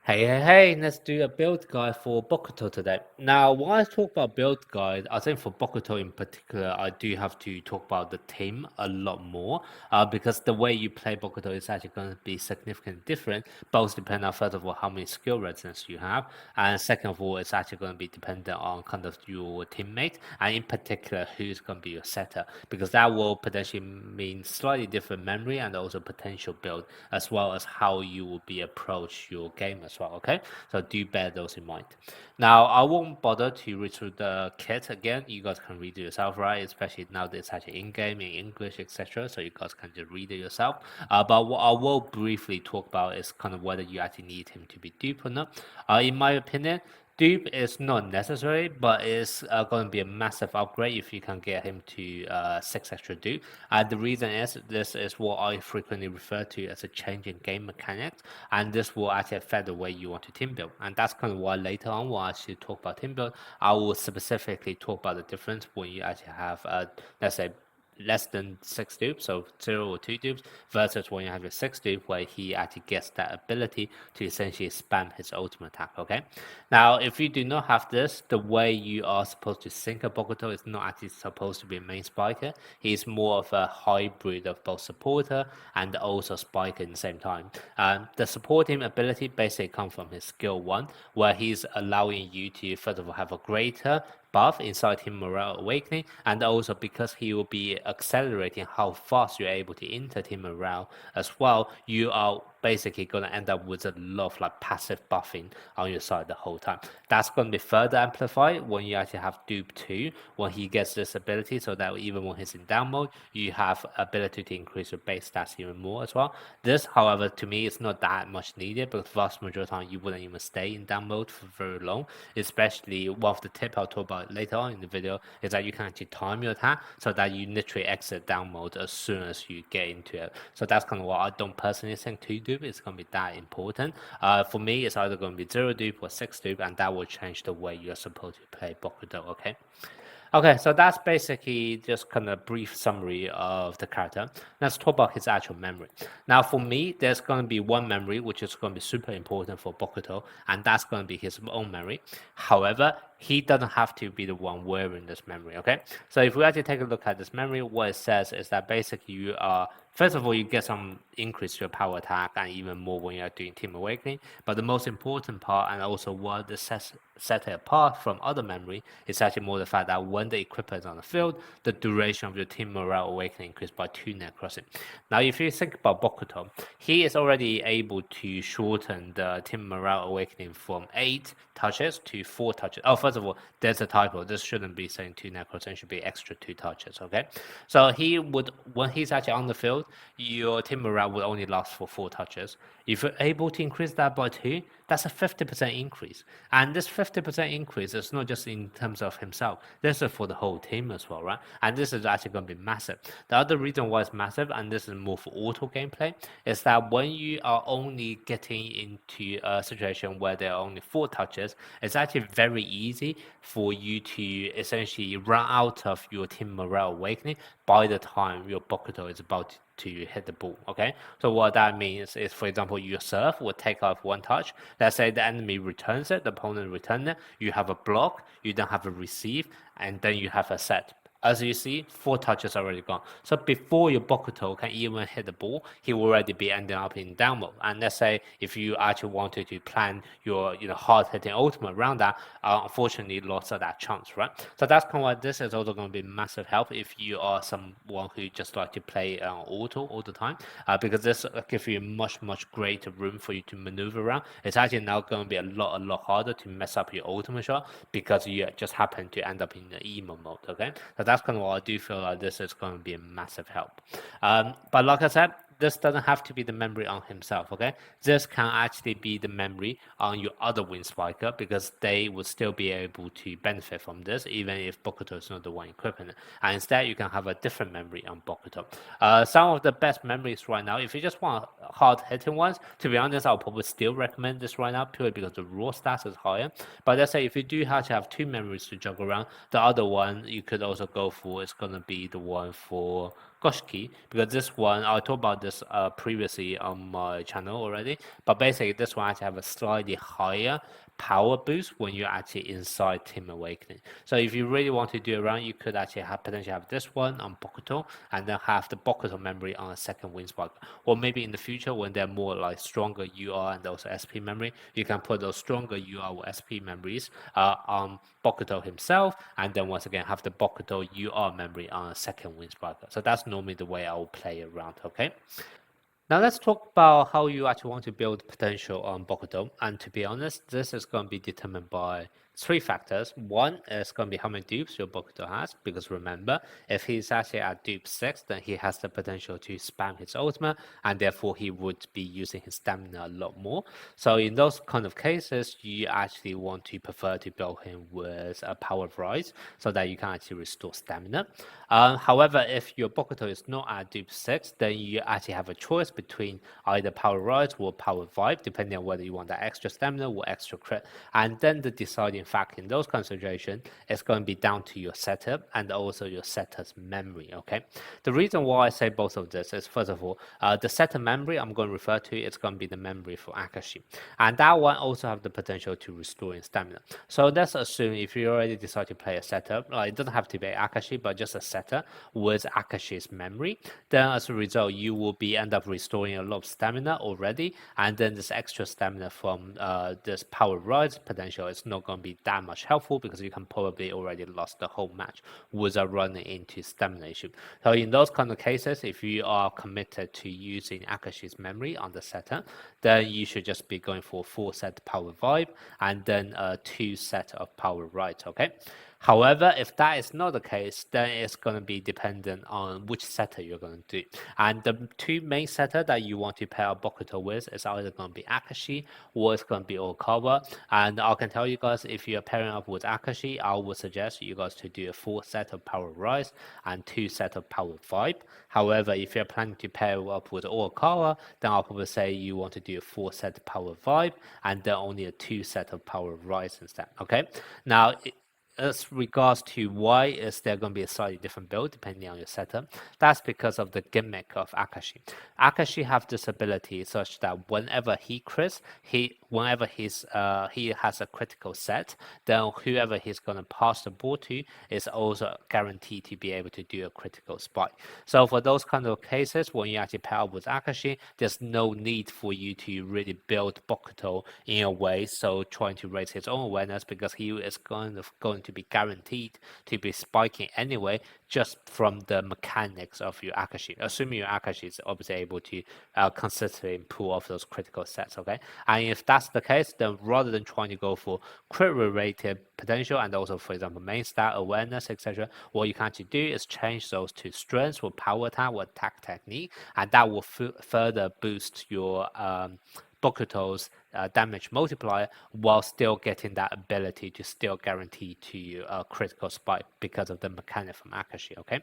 Hey, let's do a build guide for Bokuto today. Now, when I talk about build guide, I think for Bokuto in particular, I do have to talk about the team a lot more because the way you play Bokuto is actually going to be significantly different, both depending on, first of all, how many skill resonance you have, and second of all, it's actually going to be dependent on kind of your teammate, and in particular, who's going to be your setter, because that will potentially mean slightly different memory and also potential build, as well as how you will be approach your game as well. Okay, so do bear those in mind. Now, I won't bother to read through the kit again. You guys can read it yourself, right? Especially now that it's actually in game in English, etc. So you guys can just read it yourself. But what I will briefly talk about is kind of whether you actually need him to be dupe or not. In my opinion, Dupe is not necessary, but it's going to be a massive upgrade if you can get him to 6 extra dupe. The reason is this is what I frequently refer to as a change in game mechanics, and this will actually affect the way you want to team build. And that's kind of why later on, when I actually talk about team build, I will specifically talk about the difference when you actually have, let's say, less than 6 dupes, so 0 or 2 dupes, versus when you have a 6 dupe where he actually gets that ability to essentially spam his ultimate attack, okay? Now, if you do not have this, the way you are supposed to sync a Bokuto is not actually supposed to be a main spiker. He's more of a hybrid of both supporter and also spiker in the same time. The supporting ability basically comes from his skill 1, where he's allowing you to, first of all, have a greater buff inside him morale awakening, and also because he will be accelerating how fast you're able to enter team morale as well, you are basically going to end up with a lot of like passive buffing on your side the whole time. That's going to be further amplified when you actually have Dupe 2 when he gets this ability, so that even when he's in down mode, you have ability to increase your base stats even more as well. This, however, to me is not that much needed because vast majority of the time you wouldn't even stay in down mode for very long. Especially one of the tips I'll talk about later on in the video is that you can actually time your attack so that you literally exit down mode as soon as you get into it. So that's kind of what I don't personally think 2 dupe is going to be that important. For me, it's either going to be 0 dupe or 6 dupe, and that will change the way you're supposed to play Bokuto, okay? Okay, so that's basically just kind of brief summary of the character. Let's talk about his actual memory. Now, for me, there's going to be one memory which is going to be super important for Bokuto, and that's going to be his own memory. However, he doesn't have to be the one wearing this memory, okay? So if we actually take a look at this memory, what it says is that basically you are, first of all, you get some increase to your power attack and even more when you are doing Team Awakening. But the most important part, and also what this set it apart from other memory, is actually more the fact that when the equipment is on the field, the duration of your Team Morale Awakening increased by 2 necrossing. Now, if you think about Bokuto, he is already able to shorten the Team Morale Awakening from 8 touches to 4 touches. Oh, first of all, there's a typo. This shouldn't be saying 2 necrossing, it should be extra 2 touches, okay? So he would, when he's actually on the field, your team morale will only last for 4 touches. If you're able to increase that by 2, that's a 50% increase. And this 50% increase is not just in terms of himself, this is for the whole team as well, right? And this is actually going to be massive. The other reason why it's massive, and this is more for auto gameplay, is that when you are only getting into a situation where there are only 4 touches, it's actually very easy for you to essentially run out of your team morale awakening by the time your Bokuto is about to hit the ball, okay? So what that means is, for example, your serve will take off 1 touch. Let's say the enemy returns it, the opponent returns it, you have a block, you then have a receive, and then you have a set. As you see, 4 touches already gone. So before your Bokuto can even hit the ball, he will already be ending up in down mode. And let's say if you actually wanted to plan your hard-hitting ultimate around that, unfortunately lost that chance, right? So that's kind of why this is also going to be massive help if you are someone who just like to play auto all the time, because this gives you much greater room for you to maneuver around. It's actually now going to be a lot harder to mess up your ultimate shot because you just happen to end up in the emo mode, okay? So that's kind of what I do feel like this is going to be a massive help. But like I said, this doesn't have to be the memory on himself, okay? This can actually be the memory on your other wing spiker because they will still be able to benefit from this even if Bokuto is not the one equipping it. And instead, you can have a different memory on Bokuto. Some of the best memories right now, if you just want hard-hitting ones, to be honest, I'll probably still recommend this right now purely because the raw stats is higher. But let's say if you do have to have 2 memories to juggle around, the other one you could also go for is going to be the one for Goshki, because this one, I talked about this previously on my channel already, but basically this one actually have a slightly higher power boost when you're actually inside Team Awakening. So if you really want to do it around, you could actually have potentially have this one on Bokuto, and then have the Bokuto memory on a second Wind Spark. Or maybe in the future when they're more like stronger UR and also SP memory, you can put those stronger UR or SP memories on Bokuto himself, and then once again have the Bokuto UR memory on a second Wind Sparker. So that's normally the way I will play around, okay? Now let's talk about how you actually want to build potential on Bokuto. And to be honest, this is going to be determined by three factors. One is going to be how many dupes your Bokuto has, because remember, if he's actually at dupe 6, then he has the potential to spam his ultimate, and therefore he would be using his stamina a lot more. So in those kind of cases, you actually want to prefer to build him with a power of rise, so that you can actually restore stamina. However, if your Bokuto is not at dupe 6, then you actually have a choice between either power rise or power vibe, depending on whether you want that extra stamina or extra crit. And then the deciding factor in those considerations is going to be down to your setup and also your setup's memory, okay? The reason why I say both of this is, first of all, the setup memory I'm going to refer to is going to be the memory for Akashi. And that one also have the potential to restore in stamina. So let's assume if you already decide to play a setup, like it doesn't have to be Akashi, but just a setup with Akashi's memory, then as a result, you will be end up restoring a lot of stamina already, and then this extra stamina from this power rise potential is not going to be that much helpful, because you can probably already lost the whole match without running into stamina issue. So in those kind of cases, if you are committed to using Akashi's memory on the setup, then you should just be going for 4 set power vibe and then 2 set of power right, okay? However, if that is not the case, then it's going to be dependent on which setter you're going to do. And the two main setter that you want to pair Bokuto with is either going to be Akashi or it's going to be Okawa. And I can tell you guys, if you're pairing up with Akashi, I would suggest you guys to do a 4 set of power rise and 2 set of power vibe. However, if you're planning to pair up with Okawa, then I'll probably say you want to do a 4 set power vibe and then only a 2 set of power rise instead, okay? Now, as regards to why is there going to be a slightly different build depending on your setup, that's because of the gimmick of Akashi. Akashi have this ability such that whenever he crits, whenever he has a critical set, then whoever he's going to pass the ball to is also guaranteed to be able to do a critical spike. So for those kind of cases, when you actually pair up with Akashi, there's no need for you to really build Bokuto in a way, so trying to raise his own awareness, because he is going to be guaranteed to be spiking anyway, just from the mechanics of your Akashi. Assuming your Akashi is obviously able to consistently pull off those critical sets, okay? And if that's the case, then rather than trying to go for crit related potential and also, for example, main stat awareness, etc., what you can actually do is change those to strength or power attack or attack technique, and that will further boost your Bokuto's damage multiplier while still getting that ability to still guarantee to you a critical spike because of the mechanic from Akashi, okay?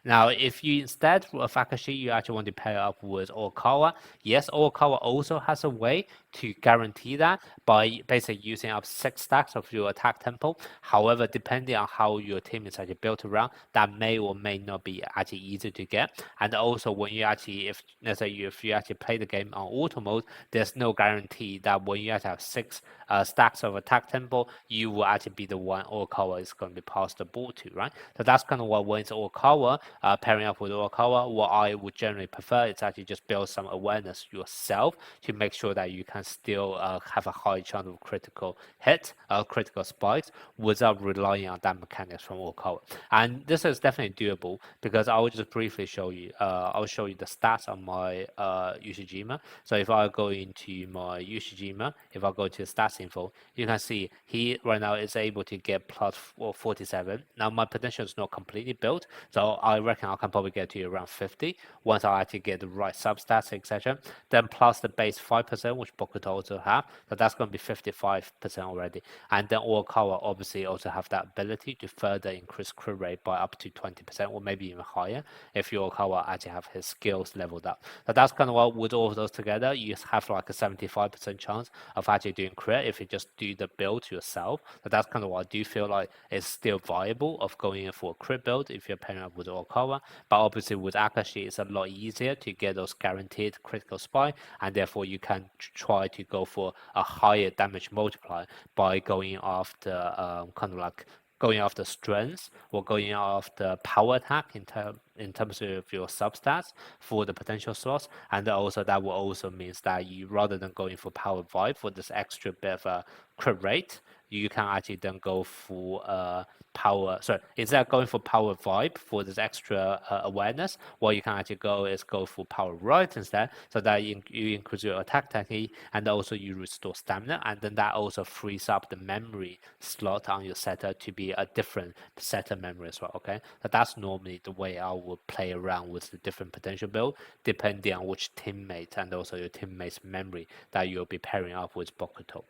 Now, if you instead of Akashi, you actually want to pair up with Okawa, yes, Okawa also has a way to guarantee that by basically using up 6 stacks of your attack tempo. However, depending on how your team is actually built around, that may or may not be actually easy to get. And also when you actually, if let's say if you actually play the game on auto mode, there's no guarantee that when you actually have 6 stacks of attack tempo, you will actually be the one Okawa is going to be passed the ball to, right? So that's kind of what when it's Okawa, pairing up with Okawa, what I would generally prefer is actually just build some awareness yourself to make sure that you can still have a high chance of critical hit, critical spikes, without relying on that mechanics from Okawa. And this is definitely doable, because I will just briefly show you, I'll show you the stats on my Ushijima. So if I go into my Ushijima, if I go to stats info, you can see he right now is able to get plus 47. Now my potential is not completely built, so I reckon I can probably get to around 50 once I actually get the right substats, etc. Then plus the base 5%, which Bokuto also have, so that's going to be 55% already. And then Okawa obviously also have that ability to further increase crit rate by up to 20% or maybe even higher if your Okawa actually have his skills leveled up. So that's kind of what, with all of those together, you have like a 75% chance of actually doing crit if you just do the build yourself. So that's kind of what I do feel like is still viable of going in for a crit build if you're pairing up with Okawa. But obviously with Akashi, it's a lot easier to get those guaranteed critical spike, and therefore you can try to go for a higher damage multiplier by going after kind of like going after strengths or going after power attack in terms of your substats for the potential slots, and also that will also means that you, rather than going for power vibe for this extra bit of a crit rate, you can actually then go for power. Sorry, instead of going for power vibe for this extra awareness, what you can actually go for power right instead, so that you increase your attack technique and also you restore stamina, and then that also frees up the memory slot on your setter to be a different setter memory as well. Okay, so that's normally the way I would play around with the different potential build, depending on which teammate and also your teammate's memory that you'll be pairing up with Bokuto.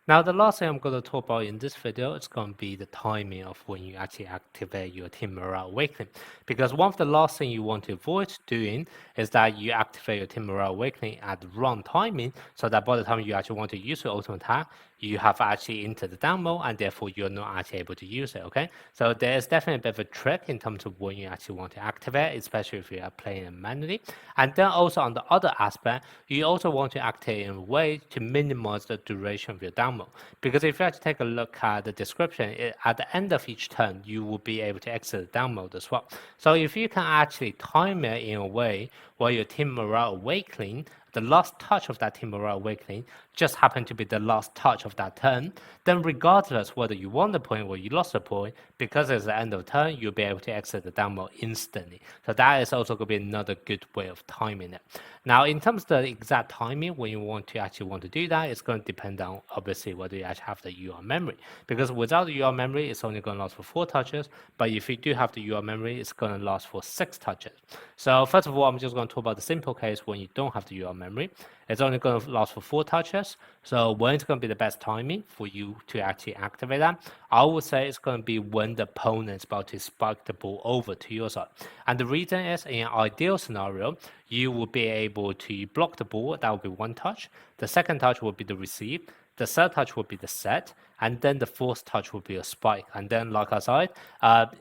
Now, the last thing I'm going to talk about in this video is going to be the timing of when you actually activate your Team Morale Awakening. Because one of the last thing you want to avoid doing is that you activate your Team Morale Awakening at the wrong timing, so that by the time you actually want to use your ultimate attack, you have actually entered the down mode and therefore you're not actually able to use it, okay? So there's definitely a bit of a trick in terms of when you actually want to activate, especially if you are playing it manually. And then also on the other aspect, you also want to activate in a way to minimize the duration of your down mode. Because if you actually take a look at the description, at the end of each turn, you will be able to exit the down mode as well. So if you can actually time it in a way where your Team Morale Awakening, the last touch of that Team Morale Awakening just happened to be the last touch of that turn, then regardless whether you won the point or you lost the point, because it's the end of the turn, you'll be able to exit the down mode instantly. So that is also going to be another good way of timing it. Now, in terms of the exact timing when you want to do that, it's going to depend on obviously whether you actually have the UR memory. Because without the UR memory, it's only going to last for 4 touches. But if you do have the UR memory, it's going to last for 6 touches. So first of all, I'm just going to talk about the simple case when you don't have the UR memory. It's only going to last for 4 touches. So when it's going to be the best timing for you to actually activate that, I would say it's going to be when the opponent is about to spike the ball over to your side. And the reason is, in an ideal scenario, you will be able to block the ball. That will be 1 touch. The second touch will be the receive. The third touch will be the set, and then the fourth touch will be a spike. And then, like I said,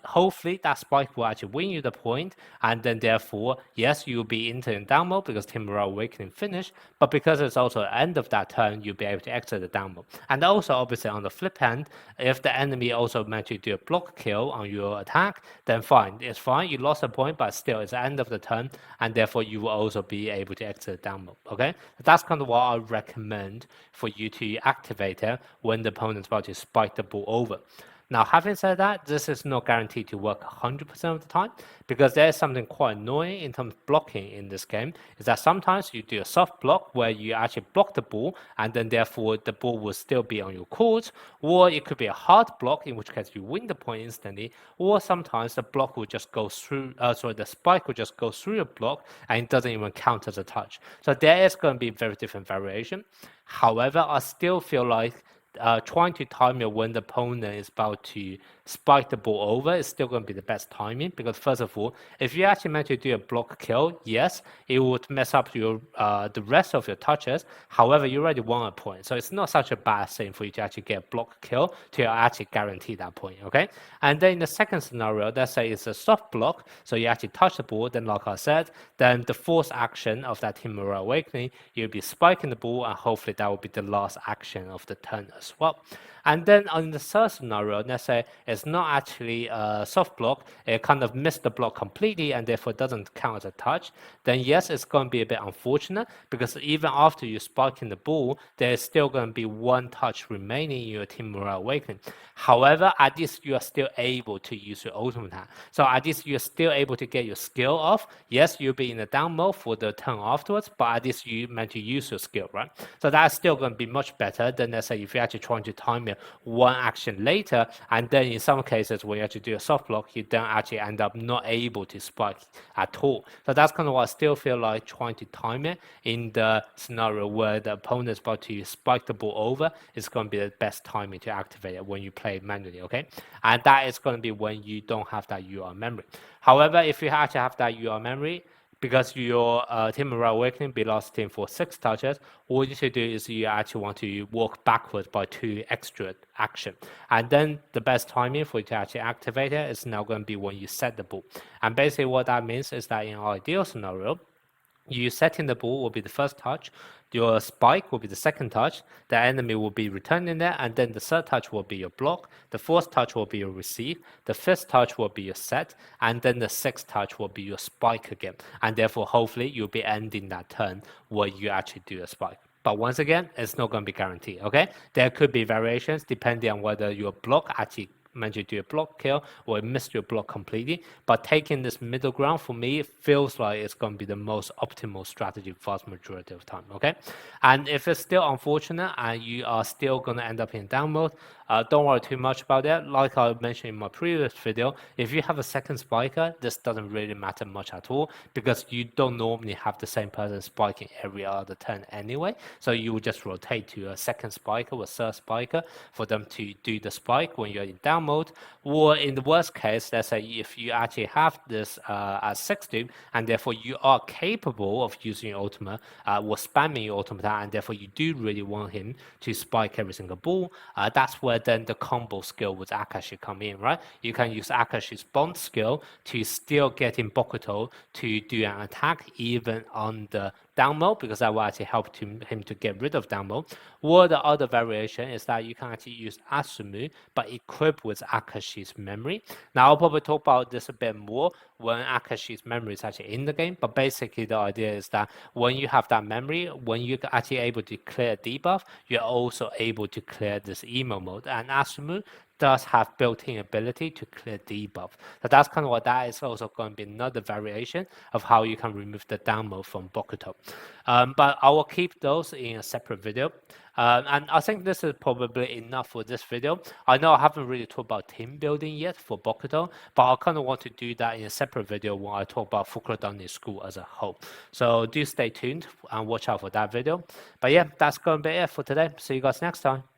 hopefully that spike will actually win you the point, and then therefore, yes, you'll be entering down mode because Team Morale Awakening finished, but because it's also the end of that turn, you'll be able to exit the down mode. And also, obviously, on the flip hand, if the enemy also managed to do a block kill on your attack, then fine, it's fine, you lost a point, but still, it's the end of the turn, and therefore you will also be able to exit the down mode, okay? That's kind of what I recommend for you to activate it when the opponent's about to spike the ball over. Now, having said that, this is not guaranteed to work 100% of the time, because there's something quite annoying in terms of blocking in this game, is that sometimes you do a soft block where you actually block the ball, and then therefore the ball will still be on your court, or it could be a hard block, in which case you win the point instantly, or sometimes the block will just go through, the spike will just go through your block, and it doesn't even count as a touch. So there is going to be very different variation. However, I still feel like trying to time it when the opponent is about to spike the ball over is still going to be the best timing, because first of all, if you actually manage to do a block kill, yes, it would mess up your the rest of your touches. However, you already won a point, so it's not such a bad thing for you to actually get a block kill to actually guarantee that point, okay? And then in the second scenario, let's say it's a soft block, so you actually touch the ball, then like I said, then the fourth action of that Team Morale Awakening, you'll be spiking the ball, and hopefully that will be the last action of the turn as well. And then on the third scenario, let's say it's not actually a soft block, it kind of missed the block completely and therefore doesn't count as a touch, then yes, it's going to be a bit unfortunate, because even after you spiking the ball, there's still going to be 1 touch remaining in your Team Morale Awakening. However, at least you are still able to use your ultimate attack. So at least you're still able to get your skill off. Yes, you'll be in the down mode for the turn afterwards, but at least you meant to use your skill, right? So that's still going to be much better than, let's say, if you're actually trying to time it 1 action later, and then in some cases when you actually do a soft block, you then actually end up not able to spike at all. So that's kind of what I still feel like trying to time it in the scenario where the opponent is about to spike the ball over. It's going to be the best timing to activate it when you play manually, okay? And that is going to be when you don't have that UR memory. However, if you actually have that UR memory, because your Team Morale Awakening belongs team for 6 touches, all you should do is you actually want to walk backwards by 2 extra action. And then the best timing for you to actually activate it is now going to be when you set the ball. And basically what that means is that in our ideal scenario, you setting the ball will be the first touch, your spike will be the second touch, the enemy will be returning there, and then the third touch will be your block, the fourth touch will be your receive, the fifth touch will be your set, and then the sixth touch will be your spike again. And therefore, hopefully, you'll be ending that turn where you actually do a spike. But once again, it's not going to be guaranteed, okay? There could be variations depending on whether your block actually managed to do a block kill or missed your block completely. But taking this middle ground for me feels like it's going to be the most optimal strategy vast majority of the time, okay? And if it's still unfortunate and you are still going to end up in down mode, don't worry too much about that. Like I mentioned in my previous video, if you have a second spiker, this doesn't really matter much at all because you don't normally have the same person spiking every other turn anyway. So you will just rotate to a second spiker or third spiker for them to do the spike when you're in down mode. Or in the worst case, let's say if you actually have this as 60 and therefore you are capable of using your ultimate or spamming your ultimate, and therefore you do really want him to spike every single ball, that's where then the combo skill with Akashi come in, right? You can use Akashi's bond skill to still get in Bokuto to do an attack even on the down mode, because that will actually help him to get rid of down mode. Or the other variation is that you can actually use Asumu but equipped with Akashi's memory. Now I'll probably talk about this a bit more when Akashi's memory is actually in the game, but basically the idea is that when you have that memory, when you're actually able to clear debuff, you're also able to clear this emo mode. And Asumu does have built-in ability to clear debuff. So that's kind of what that is also going to be another variation of how you can remove the down mode from Bokuto. But I will keep those in a separate video. And I think this is probably enough for this video. I know I haven't really talked about team building yet for Bokuto, but I kind of want to do that in a separate video when I talk about Fukurodani School as a whole. So do stay tuned and watch out for that video. But yeah, that's going to be it for today. See you guys next time.